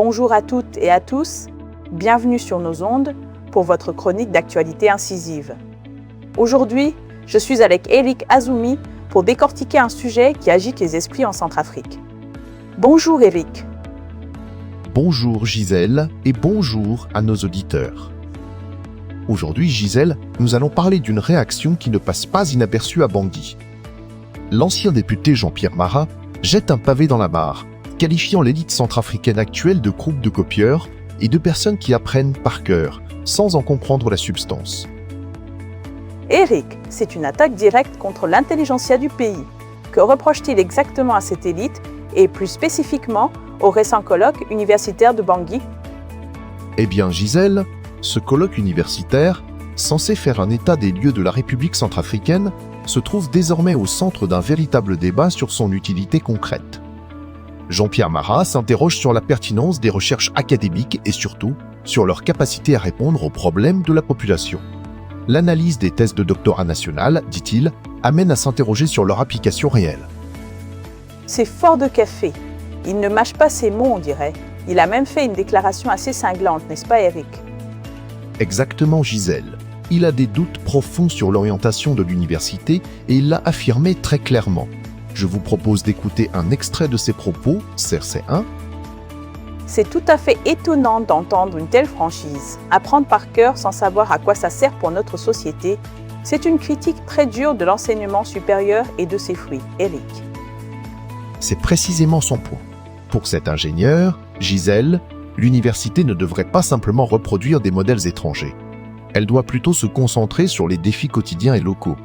Bonjour à toutes et à tous, bienvenue sur nos ondes pour votre chronique d'actualité incisive. Aujourd'hui, je suis avec Eric Azumi pour décortiquer un sujet qui agite les esprits en Centrafrique. Bonjour Eric. Bonjour Gisèle et bonjour à nos auditeurs. Aujourd'hui Gisèle, nous allons parler d'une réaction qui ne passe pas inaperçue à Bangui. L'ancien député Jean-Pierre Marat jette un pavé dans la mare, qualifiant l'élite centrafricaine actuelle de groupe de copieurs et de personnes qui apprennent par cœur, sans en comprendre la substance. Eric, c'est une attaque directe contre l'intelligentsia du pays. Que reproche-t-il exactement à cette élite et plus spécifiquement au récent colloque universitaire de Bangui? Eh bien Gisèle, ce colloque universitaire, censé faire un état des lieux de la République centrafricaine, se trouve désormais au centre d'un véritable débat sur son utilité concrète. Jean-Pierre Marat s'interroge sur la pertinence des recherches académiques et surtout sur leur capacité à répondre aux problèmes de la population. L'analyse des thèses de doctorat national, dit-il, amène à s'interroger sur leur application réelle. C'est fort de café. Il ne mâche pas ses mots, on dirait. Il a même fait une déclaration assez cinglante, n'est-ce pas Eric? Exactement Gisèle. Il a des doutes profonds sur l'orientation de l'université et il l'a affirmé très clairement. Je vous propose d'écouter un extrait de ses propos, CRC 1. C'est tout à fait étonnant d'entendre une telle franchise. Apprendre par cœur sans savoir à quoi ça sert pour notre société, c'est une critique très dure de l'enseignement supérieur et de ses fruits. Eric. C'est précisément son point. Pour cet ingénieur, Gisèle, l'université ne devrait pas simplement reproduire des modèles étrangers. Elle doit plutôt se concentrer sur les défis quotidiens et locaux.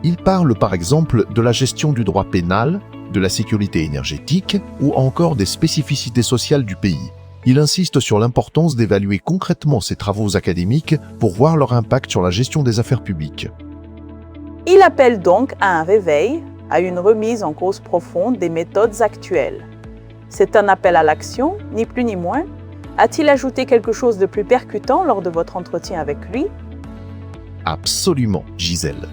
Il parle par exemple de la gestion du droit pénal, de la sécurité énergétique ou encore des spécificités sociales du pays. Il insiste sur l'importance d'évaluer concrètement ces travaux académiques pour voir leur impact sur la gestion des affaires publiques. Il appelle donc à un réveil, à une remise en cause profonde des méthodes actuelles. C'est un appel à l'action, ni plus ni moins. A-t-il ajouté quelque chose de plus percutant lors de votre entretien avec lui? Absolument, Gisèle.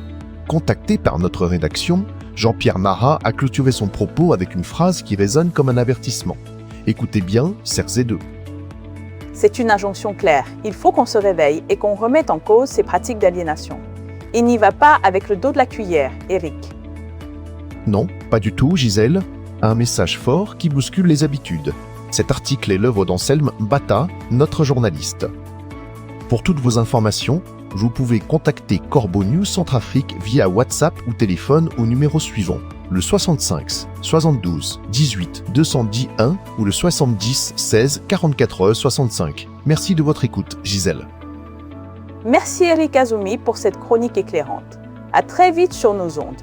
Contacté par notre rédaction, Jean-Pierre Marat a clôturé son propos avec une phrase qui résonne comme un avertissement. Écoutez bien, CRC 2. C'est une injonction claire. Il faut qu'on se réveille et qu'on remette en cause ces pratiques d'aliénation. Il n'y va pas avec le dos de la cuillère, Eric. Non, pas du tout, Gisèle. Un message fort qui bouscule les habitudes. Cet article est l'œuvre d'Anselme Bata, notre journaliste. Pour toutes vos informations, vous pouvez contacter Corbeau News Centrafrique via WhatsApp ou téléphone au numéro suivant, le 65 72 18 210 1 ou le 70 16 44 65. Merci de votre écoute, Gisèle. Merci Eric Azumi pour cette chronique éclairante. À très vite sur nos ondes.